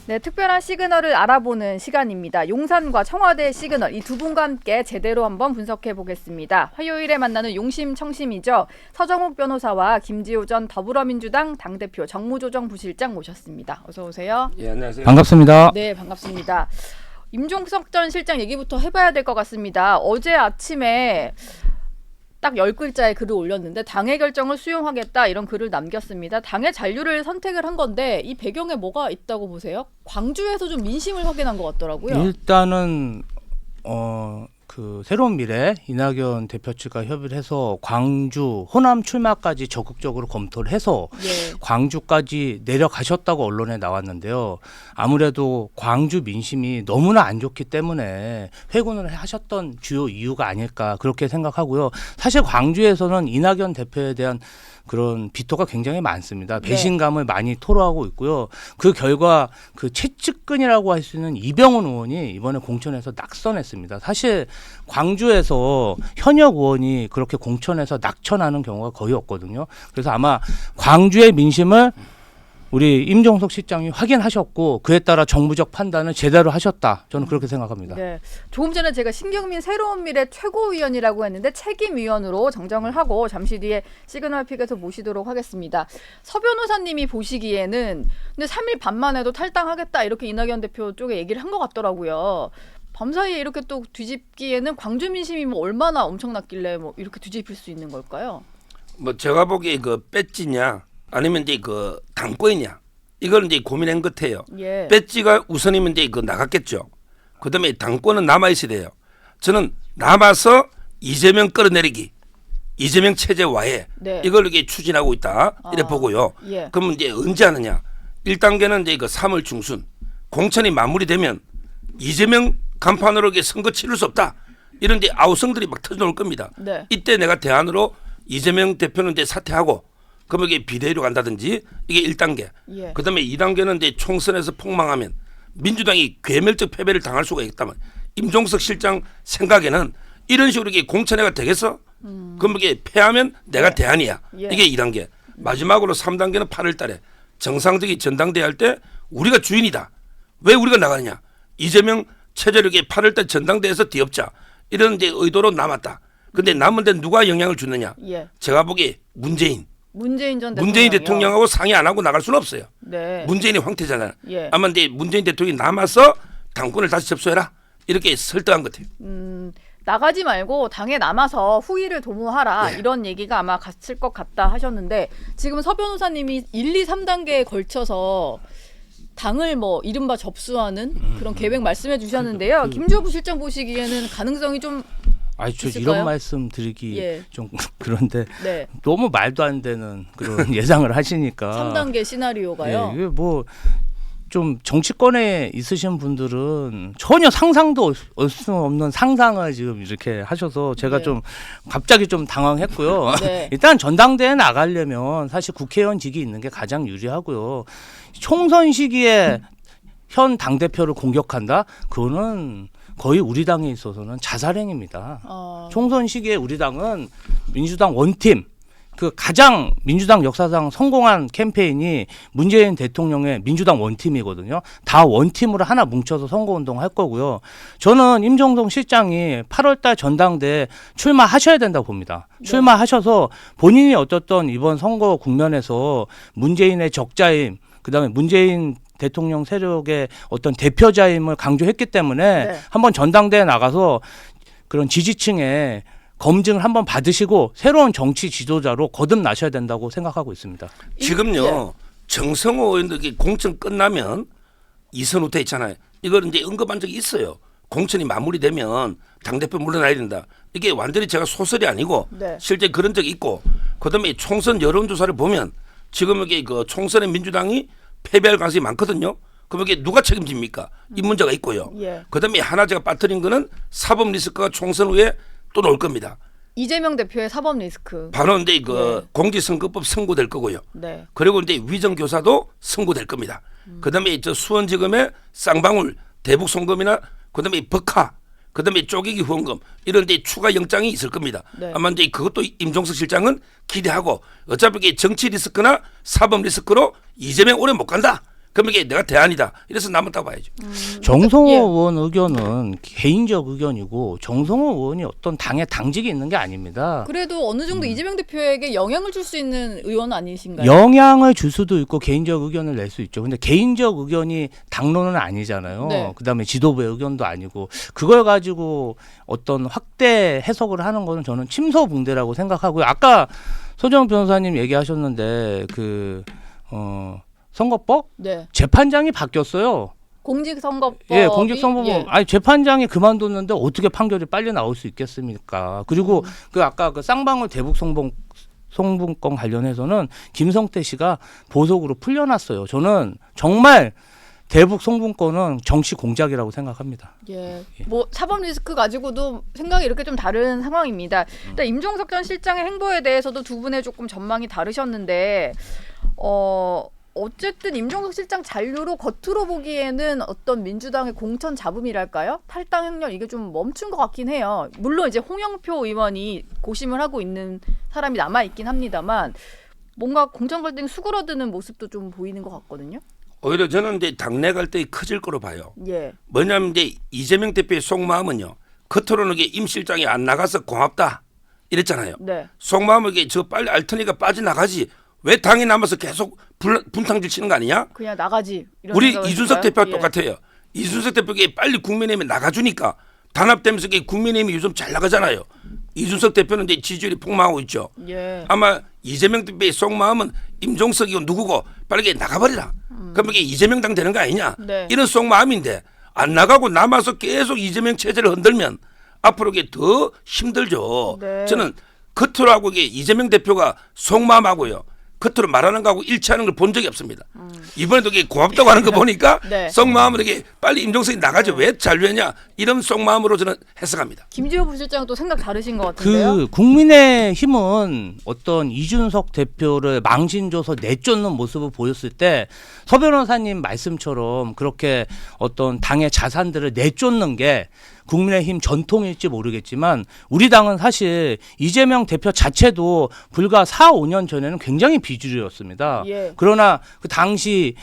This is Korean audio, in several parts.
네, 특별한 시그널을 알아보는 시간입니다. 용산과 청와대 시그널 이 두 분과 함께 제대로 한번 분석해 보겠습니다. 화요일에 만나는 용심 청심이죠. 서정욱 변호사와 김지호 전 더불어민주당 당대표 정무조정부실장 모셨습니다. 어서 오세요. 예, 안녕하세요. 반갑습니다. 네, 반갑습니다. 임종석 전 실장 얘기부터 해봐야 될 것 같습니다. 어제 아침에 딱 10글자의 글을 올렸는데 당의 결정을 수용하겠다 이런 글을 남겼습니다. 당의 잔류를 선택을 한 건데 이 배경에 뭐가 있다고 보세요? 광주에서 좀 민심을 확인한 것 같더라고요. 일단은 그 새로운 미래 이낙연 대표 측과 협의를 해서 광주 호남 출마까지 적극적으로 검토를 해서 예. 광주까지 내려가셨다고 언론에 나왔는데요. 아무래도 광주 민심이 너무나 안 좋기 때문에 회군을 하셨던 주요 이유가 아닐까 그렇게 생각하고요. 사실 광주에서는 이낙연 대표에 대한 그런 비토가 굉장히 많습니다. 배신감을 많이 토로하고 있고요. 그 결과 그 최측근이라고 할 수 있는 이병헌 의원이 이번에 공천에서 낙선했습니다. 사실 광주에서 현역 의원이 그렇게 공천에서 낙천하는 경우가 거의 없거든요. 그래서 아마 광주의 민심을 우리 임종석 실장이 확인하셨고 그에 따라 정부적 판단을 제대로 하셨다. 저는 그렇게 생각합니다. 네. 조금 전에 제가 신경민 새로운 미래 최고위원이라고 했는데 책임위원으로 정정을 하고 잠시 뒤에 시그널픽에서 모시도록 하겠습니다. 서 변호사님이 보시기에는 근데 3일 밤만 해도 탈당하겠다 이렇게 이낙연 대표 쪽에 얘기를 한 것 같더라고요. 밤사이에 이렇게 또 뒤집기에는 광주 민심이 뭐 얼마나 엄청났길래 뭐 이렇게 뒤집힐 수 있는 걸까요? 뭐 제가 보기에 그 배지냐 아니면 이제 그 당권이냐 이걸 이제 고민한 것 같아요. 예. 배지가 우선이면 이제 그 나갔겠죠. 그다음에 당권은 남아 있어야 돼요. 저는 남아서 이재명 끌어내리기, 이재명 체제 와해 네. 이걸 이게 추진하고 있다 이래 보고요. 예. 그러면 이제 언제 하느냐? 1단계는 이제 그 3월 중순 공천이 마무리되면 이재명 간판으로 이게 선거 치를 수 없다. 이런 데 아우성들이 막 터져 나올 겁니다. 네. 이때 내가 대안으로 이재명 대표는 이제 사퇴하고 그러면 이게 비대위로 간다든지 이게 1단계. 예. 그다음에 2단계는 이제 총선에서 폭망하면 민주당이 괴멸적 패배를 당할 수가 있다면 임종석 실장 생각에는 이런 식으로 이게 공천회가 되겠어? 그럼 이게 패하면 내가 네. 대안이야. 예. 이게 2단계. 마지막으로 3단계는 8월 달에 정상적인 전당대회 할 때 우리가 주인이다. 왜 우리가 나가느냐? 이재명 체제력이 8월 달 전당대회에서 뒤엎자. 이런 이제 의도로 남았다. 근데 남은 데 누가 영향을 주느냐? 예. 제가 보기에 문재인 전 문재인 대통령이요. 대통령하고 상의 안 하고 나갈 수는 없어요. 네. 문재인이 황태잖아요. 예. 아마 이제 문재인 대통령이 남아서 당권을 다시 접수해라. 이렇게 설득한 것 같아요. 나가지 말고 당에 남아서 후위를 도모하라 네. 이런 얘기가 아마 갔을 것 같다 하셨는데 지금 서 변호사님이 1, 2, 3단계에 걸쳐서 당을 뭐 이른바 접수하는 그런 계획 말씀해 주셨는데요. 김주호 부실장 보시기에는 가능성이 좀 아니 저 있을까요? 이런 말씀 드리기 예. 좀 그런데 네. 너무 말도 안 되는 그런 예상을 하시니까 3단계 시나리오가요. 예, 이게 뭐 좀 정치권에 있으신 분들은 전혀 상상도 올 수 없는 상상을 지금 이렇게 하셔서 제가 네. 좀 갑자기 좀 당황했고요. 네. 일단 전당대회 나가려면 사실 국회의원직이 있는 게 가장 유리하고요. 총선 시기에 현 당대표를 공격한다? 그거는 거의 우리 당에 있어서는 자살행위입니다. 총선 시기에 우리 당은 민주당 원팀 그 가장 민주당 역사상 성공한 캠페인이 문재인 대통령의 민주당 원팀이거든요. 다 원팀으로 하나 뭉쳐서 선거운동 할 거고요. 저는 임종석 실장이 8월달 전당대에 출마하셔야 된다고 봅니다. 네. 출마하셔서 본인이 어떻던 이번 선거 국면에서 문재인의 적자임, 그다음에 문재인 대통령 세력의 어떤 대표자임을 강조했기 때문에 네. 한번 전당대에 나가서 그런 지지층에 검증을 한번 받으시고 새로운 정치 지도자로 거듭나셔야 된다고 생각하고 있습니다. 지금요 정성호 의원들이 공천 끝나면 이선 후퇴 있잖아요. 이걸 이제 언급한 적이 있어요. 공천이 마무리되면 당대표 물러나야 된다. 이게 완전히 제가 소설이 아니고 네. 실제 그런 적이 있고 그다음에 총선 여론조사를 보면 지금 여기 그 총선에 민주당이 패배할 가능성이 많거든요. 그럼 이게 누가 책임집니까? 이 문제가 있고요. 예. 그다음에 하나 제가 빠뜨린 거는 사법 리스크가 총선 후에 또 나올 겁니다. 이재명 대표의 사법 리스크. 바로 이제 그 네. 공직선거법 선고될 거고요. 네. 그리고 이제 위정교사도 선고될 겁니다. 그다음에 저 수원지검의 쌍방울 대북 송금이나 그다음에 법카 그다음에 쪼개기 후원금 이런 데 추가 영장이 있을 겁니다. 네. 아마 이제 그것도 임종석 실장은 기대하고 어차피 이게 정치 리스크나 사법 리스크로 이재명 오래 못 간다. 그럼 이게 내가 대안이다. 이래서 남았다고 봐야죠. 정성호 예. 의원 의견은 개인적 의견이고 정성호 의원이 어떤 당의 당직이 있는 게 아닙니다. 그래도 어느 정도 이재명 대표에게 영향을 줄 수 있는 의원 아니신가요? 영향을 줄 수도 있고 개인적 의견을 낼 수 있죠. 근데 개인적 의견이 당론은 아니잖아요. 네. 그다음에 지도부의 의견도 아니고 그걸 가지고 어떤 확대 해석을 하는 거는 저는 침소붕대라고 생각하고요. 아까 소정 변호사님 얘기하셨는데 선거법 네. 재판장이 바뀌었어요. 공직선거법. 예, 공직선거법. 아니 재판장이 그만뒀는데 어떻게 판결이 빨리 나올 수 있겠습니까? 그리고 아까 쌍방울 대북 송분권 관련해서는 김성태 씨가 보석으로 풀려났어요. 저는 정말 대북 송분권은 정치 공작이라고 생각합니다. 예. 뭐 사법 리스크 가지고도 생각이 이렇게 좀 다른 상황입니다. 일단 임종석 전 실장의 행보에 대해서도 두 분의 조금 전망이 다르셨는데 어쨌든 임종석 실장 잔류로 겉으로 보기에는 어떤 민주당의 공천 잡음이랄까요? 탈당 행렬 이게 좀 멈춘 것 같긴 해요. 물론 이제 홍영표 의원이 고심을 하고 있는 사람이 남아 있긴 합니다만 뭔가 공천 갈등이 수그러드는 모습도 좀 보이는 것 같거든요. 오히려 저는 이제 당내 갈등이 커질 거로 봐요. 예. 뭐냐면 이제 이재명 대표의 속마음은요. 겉으로는 이게 임 실장이 안 나가서 고맙다 이랬잖아요. 네. 속마음은 이게 저 빨리 알 테니까 빠져나가지. 왜 당이 남아서 계속 분탕질 치는 거 아니냐? 그냥 나가지. 이런 우리 생각을 이준석 했을까요? 대표와 예. 똑같아요. 이준석 대표가 빨리 국민의힘에 나가주니까 단합되면서 국민의힘이 요즘 잘 나가잖아요. 이준석 대표는 이제 지지율이 폭망하고 있죠. 예. 아마 이재명 대표의 속마음은 임종석이고 누구고 빠르게 나가버리라. 그럼 이게 이재명 당 되는 거 아니냐? 네. 이런 속마음인데 안 나가고 남아서 계속 이재명 체제를 흔들면 앞으로 이게 더 힘들죠. 네. 저는 겉으로 하고 이게 이재명 대표가 속마음하고요. 겉으로 말하는 거하고 일치하는 걸 본 적이 없습니다. 이번에도 이게 고맙다고 하는 거 보니까 네. 속마음으로 이게 빨리 임종석이 나가지 왜 잔류했냐 이런 속마음으로 저는 해석합니다. 김지호 부실장은 또 생각 다르신 것 같은데요. 국민의힘은 어떤 이준석 대표를 망신줘서 내쫓는 모습을 보였을 때 서 변호사님 말씀처럼 그렇게 어떤 당의 자산들을 내쫓는 게 국민의힘 전통일지 모르겠지만 우리 당은 사실 이재명 대표 자체도 불과 4, 5년 전에는 굉장히 비주류였습니다. 예. 그러나 그 당시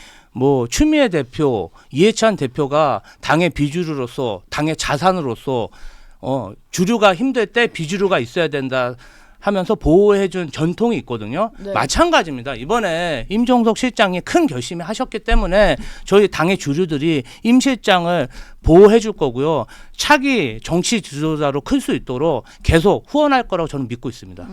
추미애 대표, 이해찬 대표가 당의 비주류로서 당의 자산으로서 주류가 힘들 때 비주류가 있어야 된다 하면서 보호해준 전통이 있거든요. 네. 마찬가지입니다. 이번에 임종석 실장이 큰 결심을 하셨기 때문에 저희 당의 주류들이 임 실장을 보호해줄 거고요. 차기 정치 지도자로 클 수 있도록 계속 후원할 거라고 저는 믿고 있습니다.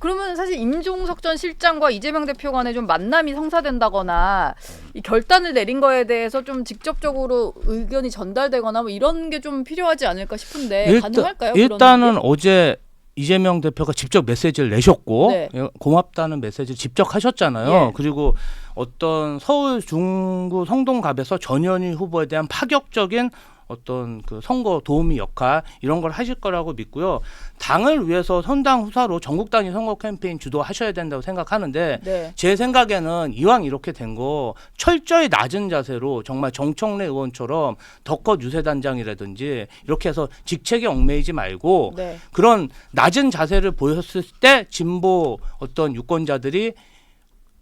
그러면 사실 임종석 전 실장과 이재명 대표 간에 좀 만남이 성사된다거나 이 결단을 내린 거에 대해서 좀 직접적으로 의견이 전달되거나 뭐 이런 게 좀 필요하지 않을까 싶은데 가능할까요? 일단은 그런 게? 어제 이재명 대표가 직접 메시지를 내셨고 네. 고맙다는 메시지를 직접 하셨잖아요. 예. 그리고 어떤 서울 중구 성동갑에서 전현희 후보에 대한 파격적인 어떤 그 선거 도우미 역할 이런 걸 하실 거라고 믿고요. 당을 위해서 선당 후사로 전국 단위 선거 캠페인 주도하셔야 된다고 생각하는데 네. 제 생각에는 이왕 이렇게 된 거 철저히 낮은 자세로 정말 정청래 의원처럼 덕컷 유세단장이라든지 이렇게 해서 직책에 얽매이지 말고 네. 그런 낮은 자세를 보였을 때 진보 어떤 유권자들이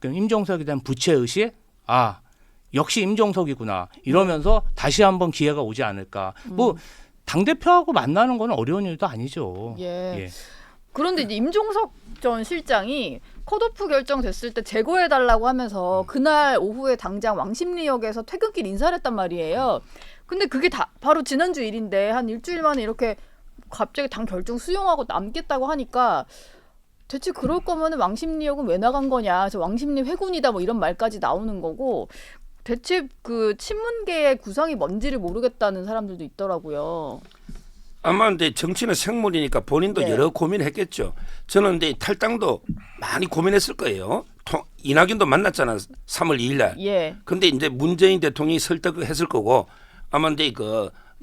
임종석에 대한 부채의식 역시 임종석이구나 이러면서 다시 한번 기회가 오지 않을까. 당대표하고 만나는 건 어려운 일도 아니죠. 예. 그런데 이제 임종석 전 실장이 컷오프 결정됐을 때 제거해달라고 하면서 그날 오후에 당장 왕십리역에서 퇴근길 인사를 했단 말이에요. 근데 그게 다 바로 지난주 일인데 한 일주일 만에 이렇게 갑자기 당 결정 수용하고 남겠다고 하니까 대체 그럴 거면 왕십리역은 왜 나간 거냐. 저 왕십리 회군이다 뭐 이런 말까지 나오는 거고 대체 그 친문계의 구상이 뭔지를 모르겠다는 사람들도 있더라고요. 아마 근데 정치는 생물이니까 본인도 네. 여러 고민을 했겠죠. 저는 근데 탈당도 많이 고민했을 거예요. 이낙연도 만났잖아. 3월 2일 날. 예. 근데 이제 문재인 대통령이 설득을 했을 거고 아마 이제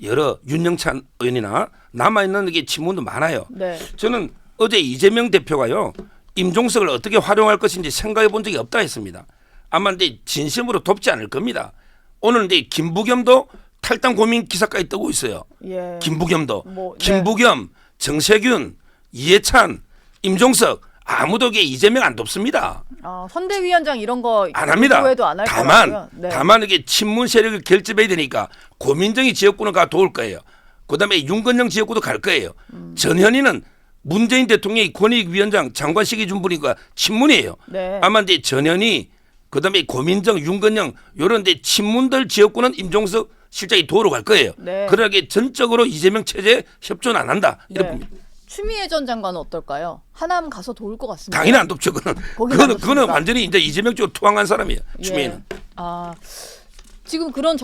여러 윤영찬 의원이나 남아 있는 게 친문도 많아요. 네. 저는 어제 이재명 대표가요. 임종석을 어떻게 활용할 것인지 생각해 본 적이 없다 했습니다. 아마 이제 진심으로 돕지 않을 겁니다. 오늘 이제 김부겸도 탈당 고민 기사까지 뜨고 있어요. 예. 김부겸도 네. 김부겸, 정세균, 이해찬, 임종석 아무도 이재명 안 돕습니다. 선대위원장 이런 거 안 합니다. 요구해도 안 할 거라고요? 네. 다만 이게 친문 세력을 결집해야 되니까 고민정이 지역구는 가 도울 거예요. 그다음에 윤건영 지역구도 갈 거예요. 전현희는 문재인 대통령이 권익위원장 장관식이 준 분이니까 친문이에요. 네. 아마 이제 전현희 그다음에 고민정, 윤건영 이런 데 친문들 지역구는 임종석 실장이 도우러 갈 거예요. 네. 그러게 전적으로 이재명 체제에 협조는 안 한다. 이런 봅니다. 추미애 전 장관은 어떨까요? 하남 가서 도울 것 같습니다. 당연히 안 돕죠. 거기는 안 그거는 돕습니까? 완전히 이제 이재명 쪽으로 투항한 사람이에요. 예. 추미애는. 지금 그런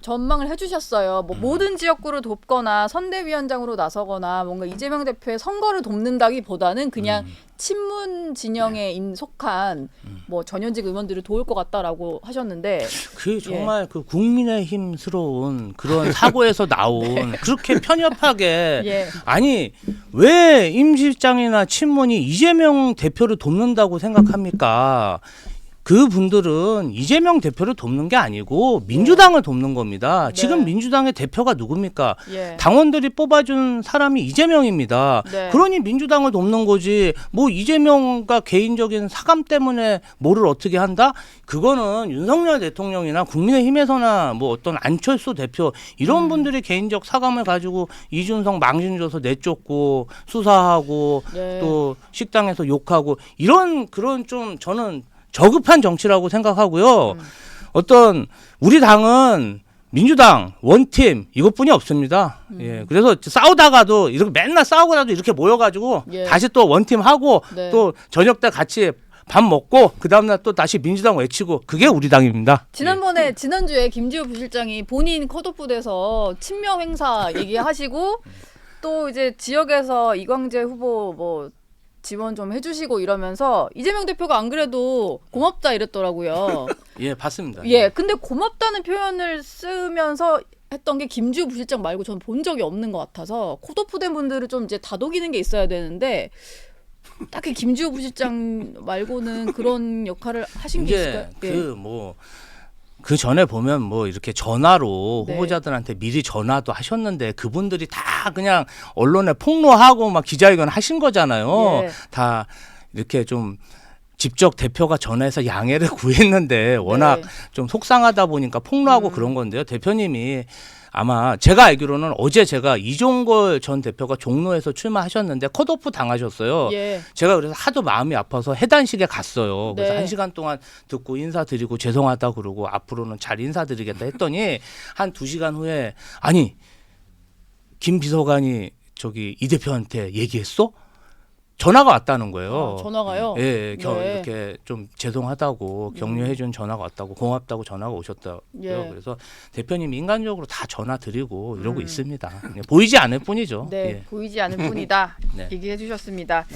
전망을 해주셨어요. 뭐 모든 지역구를 돕거나 선대위원장으로 나서거나 뭔가 이재명 대표의 선거를 돕는다기보다는 그냥 친문 진영에 속한 뭐 전현직 의원들을 도울 것 같다라고 하셨는데 그 정말 그 국민의힘스러운 그런 사고에서 나온 그렇게 편협하게 예. 아니 왜 임 실장이나 친문이 이재명 대표를 돕는다고 생각합니까? 그 분들은 이재명 대표를 돕는 게 아니고 민주당을 돕는 겁니다. 네. 지금 민주당의 대표가 누굽니까? 예. 당원들이 뽑아준 사람이 이재명입니다. 네. 그러니 민주당을 돕는 거지. 뭐 이재명과 개인적인 사감 때문에 뭐를 어떻게 한다? 그거는 윤석열 대통령이나 국민의힘에서나 뭐 어떤 안철수 대표 이런 분들이 개인적 사감을 가지고 이준석 망신 줘서 내쫓고 수사하고 네. 또 식당에서 욕하고 이런 그런 좀 저는 저급한 정치라고 생각하고요. 어떤 우리 당은 민주당 원팀 이것뿐이 없습니다. 예, 그래서 싸우다가도 이렇게 맨날 싸우고라도 이렇게 모여가지고 예. 다시 또 원팀 하고 네. 또 저녁 때 같이 밥 먹고 그 다음날 또 다시 민주당 외치고 그게 우리 당입니다. 지난주에 김지호 부실장이 본인 컷오프돼서 친명 행사 얘기하시고 또 이제 지역에서 이광재 후보 뭐 지원 좀 해주시고 이러면서 이재명 대표가 안 그래도 고맙다 이랬더라고요. 예, 봤습니다. 예, 근데 고맙다는 표현을 쓰면서 했던 게 김지호 부실장 말고 저는 본 적이 없는 것 같아서 컷오프된 분들을 좀 이제 다독이는 게 있어야 되는데 딱히 김지호 부실장 말고는 그런 역할을 하신 게 있을까요? 이제 그 전에 보면 뭐 이렇게 전화로 네. 후보자들한테 미리 전화도 하셨는데 그분들이 다 그냥 언론에 폭로하고 막 기자회견 하신 거잖아요. 예. 다 이렇게 좀 직접 대표가 전화해서 양해를 구했는데 워낙 네. 좀 속상하다 보니까 폭로하고 그런 건데요. 대표님이 아마 제가 알기로는 어제 제가 이종걸 전 대표가 종로에서 출마하셨는데 컷오프 당하셨어요. 예. 제가 그래서 하도 마음이 아파서 해단식에 갔어요. 그래서 네. 1시간 동안 듣고 인사드리고 죄송하다 그러고 앞으로는 잘 인사드리겠다 했더니 한 2시간 후에 아니 김 비서관이 저기 이 대표한테 얘기했어? 전화가 왔다는 거예요. 전화가요? 예, 네. 이렇게 좀 죄송하다고 격려해준 전화가 왔다고 고맙다고 전화가 오셨다고요. 예. 그래서 대표님이 인간적으로 다 전화 드리고 이러고 있습니다. 보이지 않을 뿐이죠. 네, 예. 보이지 않을 뿐이다. 네. 얘기해 주셨습니다.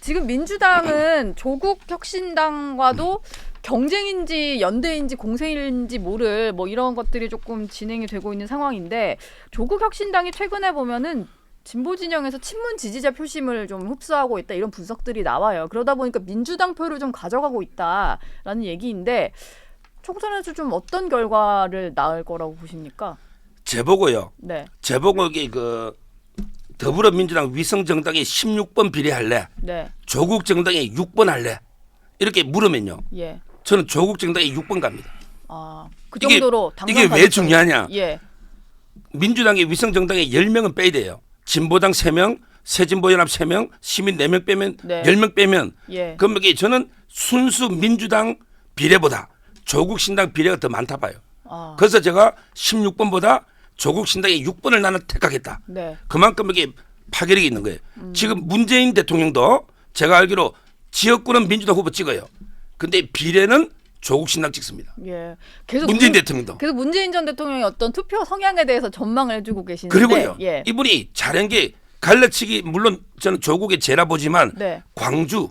지금 민주당은 조국 혁신당과도 경쟁인지 연대인지 공세인지 모를 뭐 이런 것들이 조금 진행이 되고 있는 상황인데 조국 혁신당이 최근에 보면은 진보 진영에서 친문 지지자 표심을 좀 흡수하고 있다 이런 분석들이 나와요. 그러다 보니까 민주당 표를 좀 가져가고 있다라는 얘기인데 총선에서 좀 어떤 결과를 낳을 거라고 보십니까? 제보고요. 네, 제보국이 그 더불어민주당 위성정당이 16번 비례할래? 네, 조국 정당이 6번 할래? 이렇게 물으면요. 예. 저는 조국 정당이 6번 갑니다. 그 이게- 정도로 당선 이게 왜 가능성이- 중요하냐? 예, 민주당의 위성정당에 10명은 빼야 돼요. 진보당 3명, 새진보연합 3명, 시민 4명 빼면 네. 10명 빼면 예. 그럼 이게 저는 순수 민주당 비례보다 조국 신당 비례가 더 많다 봐요. 그래서 제가 16번보다 조국 신당의 6번을 나는 택하겠다. 네. 그만큼 이게 파괴력이 있는 거예요. 지금 문재인 대통령도 제가 알기로 지역구는 민주당 후보 찍어요. 근데 비례는 조국 신당 찍습니다. 예. 계속 문재인 대통령도. 그래서 문재인 전 대통령의 어떤 투표 성향에 대해서 전망을 해주고 계시는데. 그리고요. 예. 이분이 잘한 게 갈라치기 물론 저는 조국의 제라 보지만 네. 광주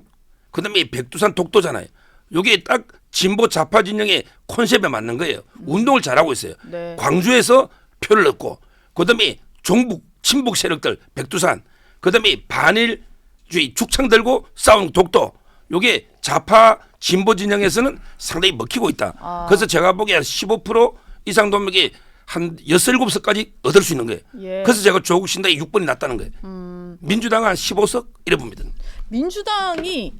그다음에 백두산 독도잖아요. 요게 딱 진보 좌파 진영의 콘셉트에 맞는 거예요. 운동을 잘하고 있어요. 네. 광주에서 표를 얻고 그다음에 종북 친북 세력들 백두산 그다음에 반일주의 축창 들고 싸우는 독도 요게 좌파 진보 진영에서는 상당히 먹히고 있다. 그래서 제가 보기에 한 15% 이상 돈맥이 한 6, 7석까지 얻을 수 있는 거예요. 예. 그래서 제가 조국 신당이 6번이 났다는 거예요. 민주당은 한 15석 이래 봅니다. 민주당이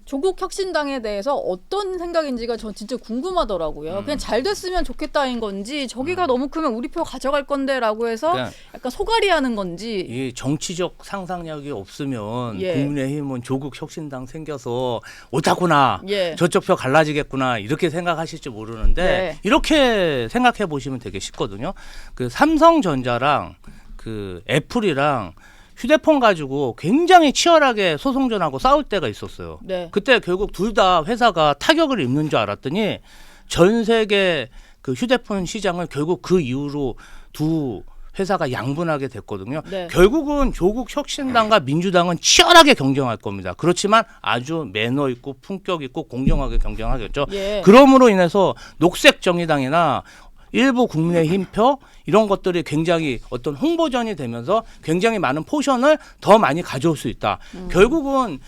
조국 혁신당에 대해서 어떤 생각인지가 전 진짜 궁금하더라고요. 그냥 잘 됐으면 좋겠다인 건지 저기가 너무 크면 우리 표 가져갈 건데라고 해서 그러니까 약간 소갈이하는 건지. 이 정치적 상상력이 없으면 예. 국민의힘은 조국 혁신당 생겨서 옳다구나 예. 저쪽 표 갈라지겠구나 이렇게 생각하실지 모르는데 네. 이렇게 생각해 보시면 되게 쉽거든요. 그 삼성전자랑 그 애플이랑 휴대폰 가지고 굉장히 치열하게 소송전하고 싸울 때가 있었어요. 네. 그때 결국 둘 다 회사가 타격을 입는 줄 알았더니 전 세계 그 휴대폰 시장을 결국 그 이후로 두 회사가 양분하게 됐거든요. 네. 결국은 조국 혁신당과 민주당은 치열하게 경쟁할 겁니다. 그렇지만 아주 매너 있고 품격 있고 공정하게 경쟁하겠죠. 예. 그럼으로 인해서 녹색정의당이나 일부 국민의힘 표 이런 것들이 굉장히 어떤 홍보전이 되면서 굉장히 많은 포션을 더 많이 가져올 수 있다. 결국은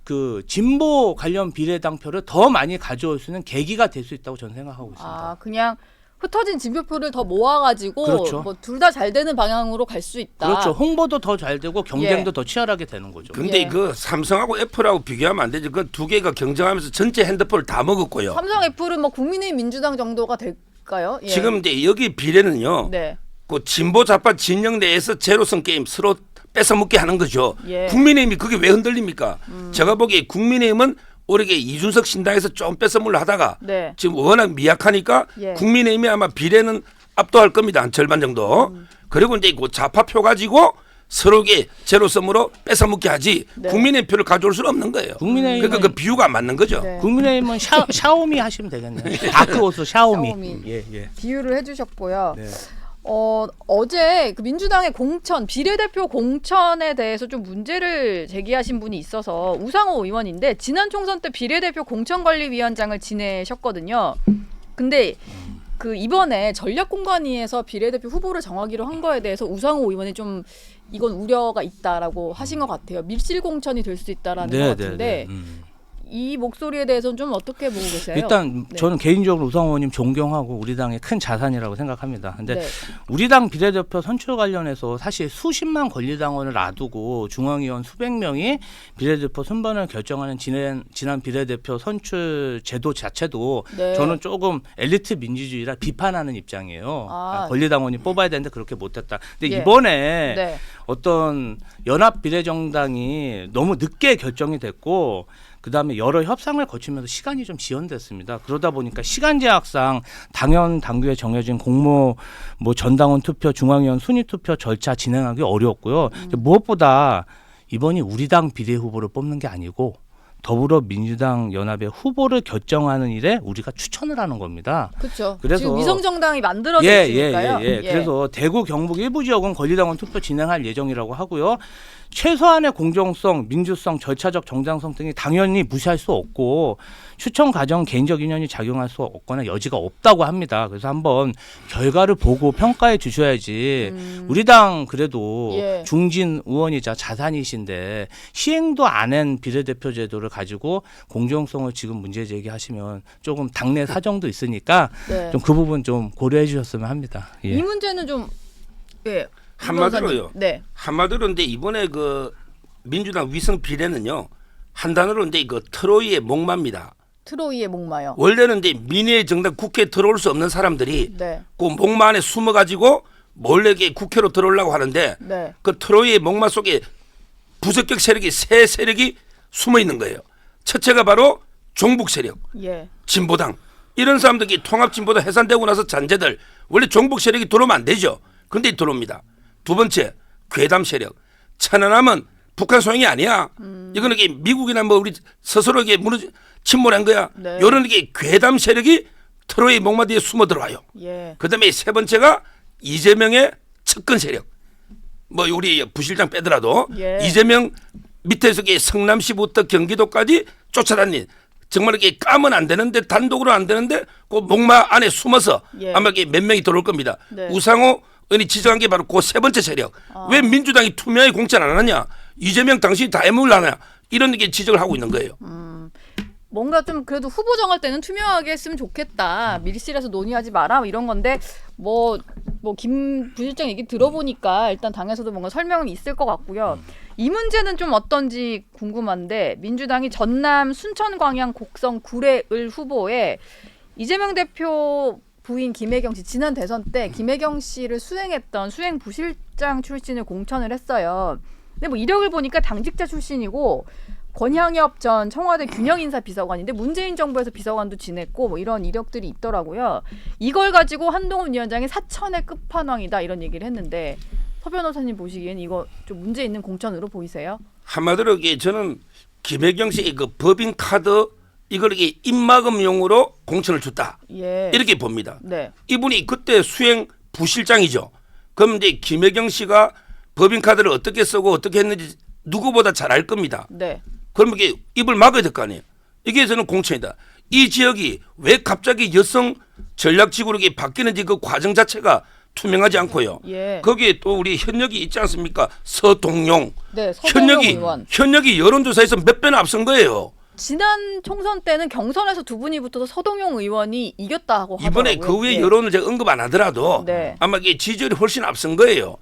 그 진보 관련 비례당표를 더 많이 가져올 수 있는 계기가 될 수 있다고 저는 생각하고 있습니다. 아, 그냥 흩어진 진표표를 더 모아가지고 그렇죠. 뭐 둘 다 잘 되는 방향으로 갈 수 있다. 그렇죠. 홍보도 더 잘 되고 경쟁도 예. 더 치열하게 되는 거죠. 근데 예. 그 삼성하고 애플하고 비교하면 안 되죠. 그 두 개가 경쟁하면서 전체 핸드폰을 다 먹었고요. 삼성 애플은 뭐 국민의힘 민주당 정도가 될까요? 예. 지금 이제 여기 비례는요. 네. 그 진보 좌파 진영 내에서 제로섬 게임 서로 뺏어먹게 하는 거죠. 예. 국민의힘이 그게 왜 흔들립니까? 제가 보기에 국민의힘은 오래게 이준석 신당에서 좀 뺏어물러 하다가 네. 지금 워낙 미약하니까 예. 국민의힘이 아마 비례는 압도할 겁니다. 한 절반 정도. 그리고 이제 그 좌파표 가지고 서로게 제로섬으로 뺏어먹게 하지 네. 국민의 표를 가져올 수는 없는 거예요. 국민의힘은 그러니까 그 비유가 안 맞는 거죠. 네. 국민의힘은 샤오미 하시면 되겠네요. 다크호스 샤오미. 샤오미. 예, 예. 비유를 해주셨고요. 네. 어제 그 민주당의 공천 비례대표 공천에 대해서 좀 문제를 제기하신 분이 있어서 우상호 의원인데 지난 총선 때 비례대표 공천관리위원장을 지내셨거든요. 근데 그 이번에 전략공관위에서 비례대표 후보를 정하기로 한 거에 대해서 우상호 의원이 좀 이건 우려가 있다라고 하신 것 같아요. 밀실 공천이 될 수 있다라는 것 같은데 이 목소리에 대해서는 좀 어떻게 보고 계세요? 일단 네. 저는 개인적으로 우상호 의원님 존경하고 우리 당의 큰 자산이라고 생각합니다. 근데 네. 우리 당 비례대표 선출 관련해서 사실 수십만 권리당원을 놔두고 중앙위원 수백 명이 비례대표 순번을 결정하는 지난 비례대표 선출 제도 자체도 네. 저는 조금 엘리트 민주주의라 비판하는 입장이에요. 아. 권리당원이 뽑아야 되는데 그렇게 못했다. 근데 예. 이번에 네. 어떤 연합 비례정당이 너무 늦게 결정이 됐고 그다음에 여러 협상을 거치면서 시간이 좀 지연됐습니다. 그러다 보니까 시간 제약상 당연 당규에 정해진 공모 뭐 전당원 투표, 중앙위원 순위 투표 절차 진행하기 어려웠고요. 무엇보다 이번이 우리 당 비례 후보를 뽑는 게 아니고 더불어민주당 연합의 후보를 결정하는 일에 우리가 추천을 하는 겁니다. 그렇죠. 그래서- 지금 위성정당이 만들어져 있으니까요. 예. 그래서 대구, 경북 일부 지역은 권리당원 투표 진행할 예정이라고 하고요. 최소한의 공정성, 민주성, 절차적 정당성 등이 당연히 무시할 수 없고 추천 과정 개인적 인연이 작용할 수 없거나 여지가 없다고 합니다. 그래서 한번 결과를 보고 평가해 주셔야지 우리 당 그래도 예. 중진 의원이자 자산이신데 시행도 안 한 비례대표 제도를 가지고 공정성을 지금 문제 제기하시면 조금 당내 사정도 있으니까 네. 좀 그 부분 좀 고려해 주셨으면 합니다. 예. 이 문제는 좀 예. 한마디로요. 네. 한마디로 근데 이번에 그 민주당 위성 비례는요. 한 단어로 이제 그 트로이의 목마입니다. 트로이의 목마요. 원래는 이제 민의의 정당 국회에 들어올 수 없는 사람들이 네. 그 목마 안에 숨어가지고 몰래 국회로 들어오려고 하는데 네. 그 트로이의 목마 속에 부적격 세력이 세 세력이 숨어 있는 거예요. 첫째가 바로 종북 세력, 예. 진보당 이런 사람들이 통합진보당 해산되고 나서 잔재들 원래 종북 세력이 들어오면 안 되죠. 근데 들어옵니다. 두 번째 괴담 세력. 천안함은 북한 소행이 아니야. 이거는 이게 미국이나 뭐 우리 스스로 이게 침몰한 거야. 네. 이런 게 괴담 세력이 트로이 목마 뒤에 숨어 들어와요. 예. 그다음에 세 번째가 이재명의 측근 세력. 뭐 우리 부실장 빼더라도 예. 이재명 밑에서 성남시부터 경기도까지 쫓아다닌 정말 이렇게 까면 안 되는데 단독으로 안 되는데 그 목마 안에 숨어서 예. 아마 이게 몇 명이 들어올 겁니다. 네. 우상호 의원이 지적한 게 바로 그 세 번째 세력. 왜 민주당이 투명하게 공천 안 하느냐? 이재명 당신이 다 해먹을 하냐? 이런 게 지적을 하고 있는 거예요. 뭔가 좀 그래도 후보 정할 때는 투명하게 했으면 좋겠다. 밀실에서 논의하지 마라 이런 건데 뭐 뭐 김 부실장 얘기 들어보니까 일단 당에서도 뭔가 설명이 있을 것 같고요. 이 문제는 좀 어떤지 궁금한데 민주당이 전남 순천 광양 곡성 구례을 후보에 이재명 대표 부인 김혜경 씨 지난 대선 때 김혜경 씨를 수행했던 수행 부실장 출신을 공천을 했어요. 근데 뭐 이력을 보니까 당직자 출신이고 권향엽 전 청와대 균형인사 비서관인데 문재인 정부에서 비서관도 지냈고 뭐 이런 이력들이 있더라고요. 이걸 가지고 한동훈 위원장이 사천의 끝판왕이다 이런 얘기를 했는데 서 변호사님 보시기엔 이거 좀 문제 있는 공천으로 보이세요? 한마디로 이게 저는 김혜경 씨의 그 법인 카드 이걸 이게 입막음용으로 공천을 줬다. 예. 이렇게 봅니다. 네. 이분이 그때 수행 부실장이죠. 그럼 이제 김혜경 씨가 법인 카드를 어떻게 쓰고 어떻게 했는지 누구보다 잘 알 겁니다. 네. 그럼 이게 입을 막아야 될 거 아니에요. 이게 저는 공천이다. 이 지역이 왜 갑자기 여성 전략지구로 이게 바뀌는지 그 과정 자체가 투명하지 않고요. 예. 거기에 또 우리 현역이 있지 않습니까? 서동용. 네. 서동용 현역이 의원. 여론조사에서 몇 배나 앞선 거예요. 지난 총선 때는 경선에서 두 분이 붙어서 서동용 의원이 이겼다고 하더라고요. 이번에 그 외 예. 여론을 제가 언급 안 하더라도 네. 아마 이게 지지율이 훨씬 앞선 거예요.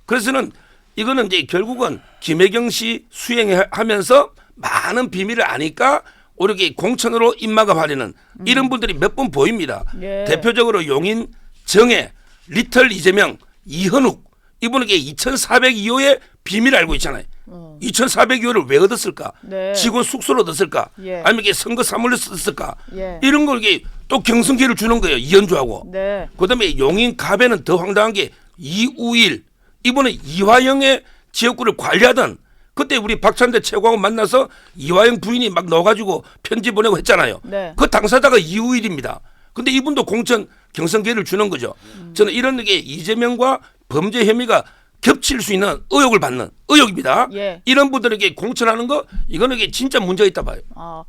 그래서는 이거는 이제 결국은 김혜경 씨 수행하면서 많은 비밀을 아니까 오르게 공천으로 입막음하려는 이런 분들이 몇 분 보입니다. 예. 대표적으로 용인, 정해, 리틀 이재명, 이현욱 이분에게 2,402호의 비밀을 알고 있잖아요. 2,402호를 왜 얻었을까? 네. 직원 숙소로 얻었을까? 예. 아니면 이게 선거 사물로 썼을까? 예. 이런 걸 이게 또 경선기를 주는 거예요. 이현주하고. 네. 그다음에 용인 갑에는 더 황당한 게 이우일 이번에 이화영의 지역구를 관리하던 그때 우리 박찬대 최고하고 만나서 이화영 부인이 막 넣어가지고 편지 보내고 했잖아요. 네. 그 당사자가 이우일입니다. 근데 이분도 공천 경선 기회를 주는 거죠. 저는 이런 게 이재명과 범죄 혐의가 겹칠 수 있는 의혹을 받는 의혹입니다. 예. 이런 분들에게 공천하는 거 이거는 이게 진짜 문제가 있다 봐요. 아,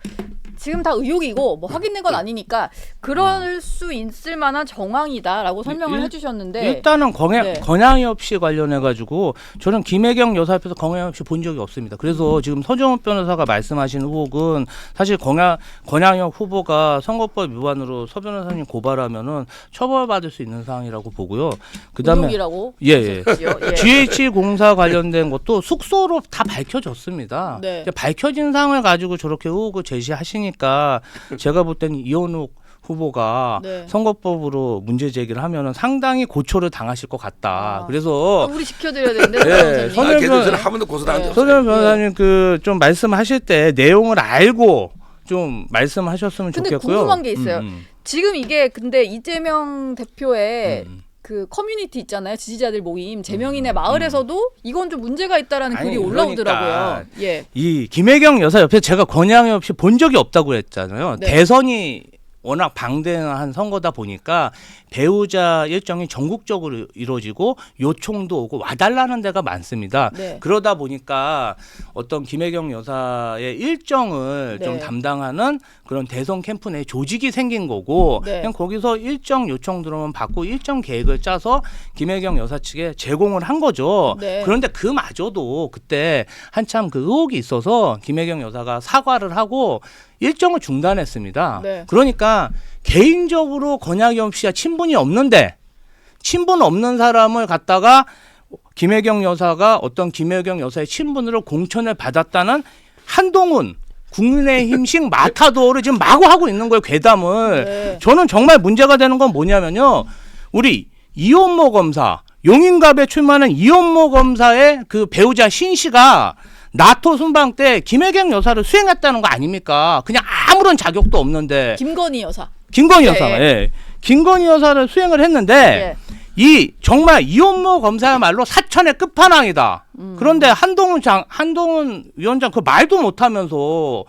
지금 다 의혹이고 뭐 확인된 건 아니니까 그럴 수 있을 만한 정황이다라고 설명을 해주셨는데 일단은 네. 권양엽 씨 관련해 가지고 저는 김혜경 여사 앞에서 권양엽 씨 본 적이 없습니다. 그래서 지금 서정훈 변호사가 말씀하신 의혹은 사실 권양엽 후보가 선거법 위반으로 서 변호사님 고발하면은 처벌받을 수 있는 사항이라고 보고요. 그다음에 의혹이라고 예. 하셨지요? 예. GH 공사 관련된 것도 숙소로 다 밝혀졌습니다. 네. 이제 밝혀진 사항을 가지고 저렇게 의혹을 제시하시니까 제가 볼 때는 이현욱 후보가 네. 선거법으로 문제 제기를 하면은 상당히 고초를 당하실 것 같다. 아. 그래서 우리 지켜드려야 되는데 네, 선생님. 선생님. 걔도 저는 한 번도 고소당한 적 없어요. 서정 변호사님 그 좀 말씀하실 때 내용을 알고 좀 말씀하셨으면 근데 좋겠고요. 궁금한 게 있어요. 지금 이게 근데 이재명 대표의 그 커뮤니티 있잖아요. 지지자들 모임 제명인의 마을에서도 이건 좀 문제가 있다라는 아니, 글이 올라오더라고요. 그러니까 예. 이 김혜경 여사 옆에 제가 권양엽 씨 본 적이 없다고 했잖아요. 네. 대선이 워낙 방대한 선거다 보니까 배우자 일정이 전국적으로 이루어지고 요청도 오고 와달라는 데가 많습니다. 네. 그러다 보니까 어떤 김혜경 여사의 일정을 네. 좀 담당하는 그런 대선 캠프 내 조직이 생긴 거고 네. 그냥 거기서 일정 요청 들어오면 받고 일정 계획을 짜서 김혜경 여사 측에 제공을 한 거죠. 네. 그런데 그마저도 그때 한참 그 의혹이 있어서 김혜경 여사가 사과를 하고 일정을 중단했습니다. 네. 그러니까 개인적으로 권양엽 씨와 친분이 없는데 친분 없는 사람을 갖다가 김혜경 여사가 어떤 김혜경 여사의 친분으로 공천을 받았다는 한동훈 국민의힘식 마타도를 지금 마구 하고 있는 거예요. 괴담을. 네. 저는 정말 문제가 되는 건 뭐냐면요. 우리 이혼모 검사 용인갑에 출마하는 이혼모 검사의 그 배우자 신 씨가 나토 순방 때 김혜경 여사를 수행했다는 거 아닙니까? 그냥 아무런 자격도 없는데 김건희 여사. 김건희 네. 여사, 예. 김건희 여사를 수행을 했는데 예. 이 정말 이혼모 검사야말로 사천의 끝판왕이다. 그런데 한동훈 위원장 그 말도 못하면서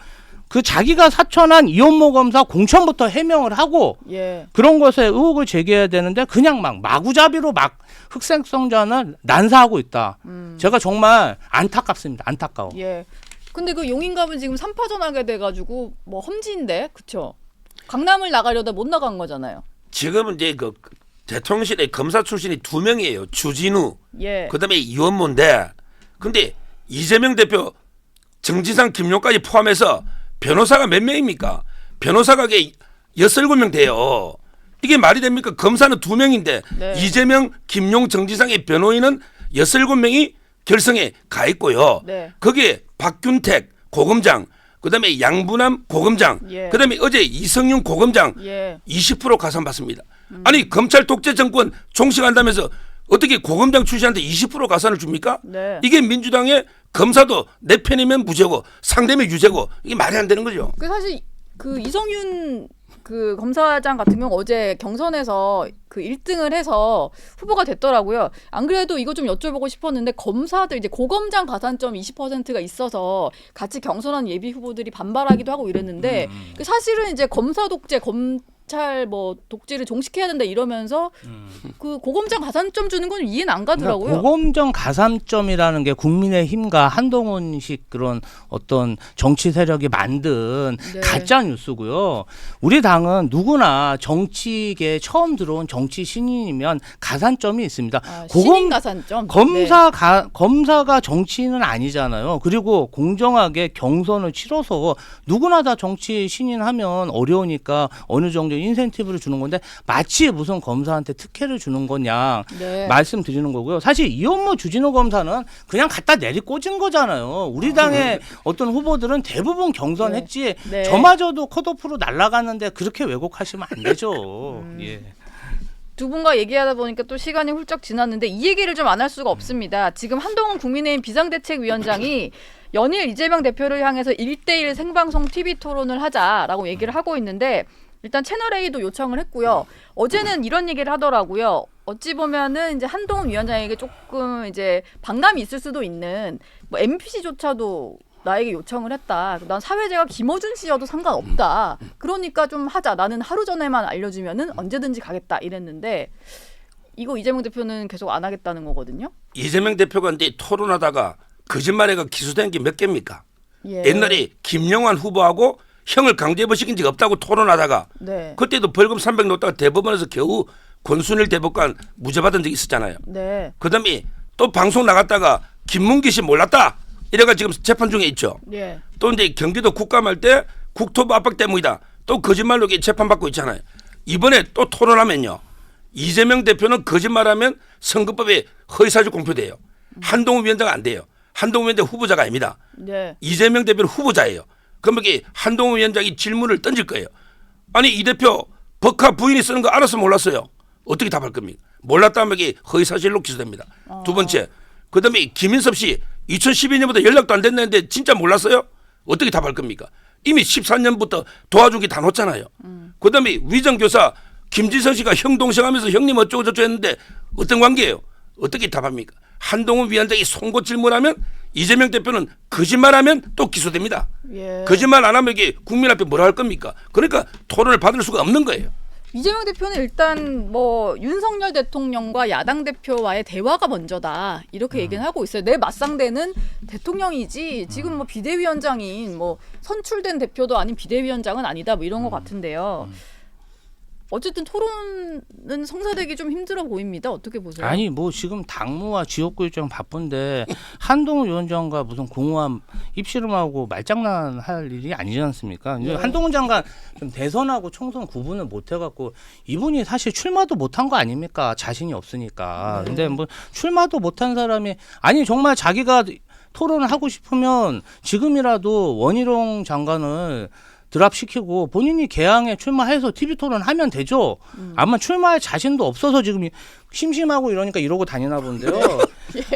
그 자기가 사천한 이혼모 검사 공천부터 해명을 하고 예. 그런 것에 의혹을 제기해야 되는데 그냥 막 마구잡이로 막 흑색성전을 난사하고 있다. 제가 정말 안타깝습니다. 안타까워. 예. 근데 그 용인갑은 지금 3파전 하게 돼가지고 뭐 험지인데, 그쵸? 강남을 나가려다 못 나간 거잖아요. 지금은 이제 그 대통령실에 검사 출신이 2명이에요. 주진우, 예. 그다음에 이원모인데, 근데 이재명 대표, 정지상, 김용까지 포함해서 변호사가 몇 명입니까? 변호사가 6, 7명 돼요. 이게 말이 됩니까? 검사는 2명인데 네. 이재명, 김용, 정지상의 변호인은 6, 7명이 결성에 가 있고요. 네. 거기에 박균택 고검장, 그다음에 양부남 고검장, 예. 그다음에 어제 이성윤 고검장 예. 20% 가산받습니다. 아니 검찰 독재 정권 종식한다면서 어떻게 고검장 출신한테 20% 가산을 줍니까? 네. 이게 민주당의 검사도 내 편이면 무죄고 상대면 유죄고 이게 말이 안 되는 거죠. 그 사실 그 이성윤 그 검사장 같은 경우 어제 경선에서 그 1등을 해서 후보가 됐더라고요. 안 그래도 이거 좀 여쭤보고 싶었는데 검사들 이제 고검장 가산점 20%가 있어서 같이 경선한 예비 후보들이 반발하기도 하고 이랬는데 그 사실은 이제 검사 독재 검찰 뭐 독재를 종식해야 된다 이러면서 그 고검장 가산점 주는 건 이해는 안 가더라고요. 그러니까 고검정 가산점이라는 게 국민의힘과 한동훈식 그런 어떤 정치 세력이 만든 네. 가짜 뉴스고요. 우리 당은 누구나 정치계에 처음 들어온 정치 신인이면 가산점이 있습니다. 아, 신인 가산점. 네. 검사가 정치인은 아니잖아요. 그리고 공정하게 경선을 치러서 누구나 다 정치 신인하면 어려우니까 어느 정도 인센티브를 주는 건데 마치 무슨 검사한테 특혜를 주는 거냐 네. 말씀드리는 거고요. 사실 이현무 주진우 검사는 그냥 갖다 내리꽂은 거잖아요. 우리 당의 어떤 후보들은 대부분 경선했지 네. 저마저도 컷오프로 날아갔는데 그렇게 왜곡하시면 안 되죠. 예. 두 분과 얘기하다 보니까 또 시간이 훌쩍 지났는데 이 얘기를 좀 안 할 수가 없습니다. 지금 한동훈 국민의힘 비상대책위원장이 연일 이재명 대표를 향해서 1대1 생방송 TV 토론을 하자라고 얘기를 하고 있는데 일단 채널A도 요청을 했고요. 어제는 이런 얘기를 하더라고요. 어찌 보면은 이제 한동훈 위원장에게 조금 이제 반감이 있을 수도 있는 뭐 MBC조차도 나에게 요청을 했다. 난 사회자가 김어준 씨여도 상관없다. 그러니까 좀 하자. 나는 하루 전에만 알려주면은 언제든지 가겠다. 이랬는데 이거 이재명 대표는 계속 안 하겠다는 거거든요. 이재명 대표가 이제 토론하다가 거짓말해가 기소된 게 몇 개입니까? 예. 옛날에 김영환 후보하고 형을 강제부시킨 적 없다고 토론하다가 네. 그때도 벌금 300 넣었다가 대법원에서 겨우 권순일 대법관 무죄 받은 적이 있었잖아요. 네. 그다음에 또 방송 나갔다가 김문기 씨 몰랐다 이래가 지금 재판 중에 있죠. 예. 또 이제 경기도 국감할 때 국토부 압박 때문이다. 또 거짓말로 재판 받고 있잖아요. 이번에 또 토론하면요. 이재명 대표는 거짓말하면 선거법에 허위사실 공표돼요. 한동훈 위원장은 안 돼요. 한동훈 위원장 후보자가 아닙니다. 네. 이재명 대표는 후보자예요. 그럼 이게 한동훈 위원장이 질문을 던질 거예요. 아니 이 대표 법카 부인이 쓰는 거 알았어 몰랐어요? 어떻게 답할 겁니까? 몰랐다면 이게 허위사실로 기소됩니다. 두 번째, 그다음에 김인섭 씨 2012년부터 연락도 안 됐는데 진짜 몰랐어요? 어떻게 답할 겁니까? 이미 14년부터 도와준 게 다 놓잖아요. 그다음에 위정교사 김지성 씨가 형 동생하면서 형님 어쩌고 저쩌고 했는데 어떤 관계예요? 어떻게 답합니까? 한동훈 위원장이 송곳 질문하면 이재명 대표는 거짓말하면 또 기소됩니다. 예. 거짓말 안 하면 이게 국민 앞에 뭐라 할 겁니까? 그러니까 토론을 받을 수가 없는 거예요. 이재명 대표는 일단 뭐 윤석열 대통령과 야당 대표와의 대화가 먼저다 이렇게 얘기는 하고 있어요. 내 맞상대는 대통령이지 지금 뭐 비대위원장인 뭐 선출된 대표도 아닌 비대위원장은 아니다 뭐 이런 것 같은데요. 어쨌든 토론은 성사되기 좀 힘들어 보입니다. 어떻게 보세요? 아니 뭐 지금 당무와 지역구 일정 바쁜데 한동훈 위원장과 무슨 공허한 입씨름하고 말장난할 일이 아니지 않습니까? 이제 한동훈 장관 좀 대선하고 총선 구분을 못 해갖고 이분이 사실 출마도 못한 거 아닙니까? 자신이 없으니까. 근데 뭐 출마도 못한 사람이 아니 정말 자기가 토론을 하고 싶으면 지금이라도 원희룡 장관을 드랍시키고 본인이 개항에 출마해서 TV 토론하면 되죠. 아마 출마할 자신도 없어서 지금 심심하고 이러니까 이러고 다니나 본데요.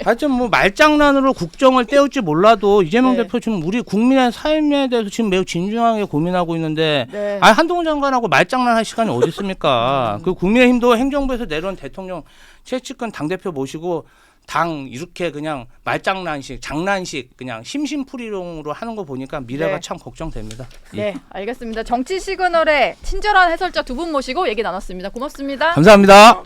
하여튼 뭐 말장난으로 국정을 떼울지 몰라도 이재명 네. 대표 지금 우리 국민의 삶에 대해서 지금 매우 진중하게 고민하고 있는데 네. 아니 한동훈 장관하고 말장난할 시간이 어디 있습니까? 그 국민의힘도 행정부에서 내려온 대통령 최측근 당대표 모시고 당 이렇게 그냥 말장난식 장난식 그냥 심심풀이용으로 하는 거 보니까 미래가 네. 참 걱정됩니다. 네, 알겠습니다. 정치 시그널의 친절한 해설자 두 분 모시고 얘기 나눴습니다. 고맙습니다. 감사합니다.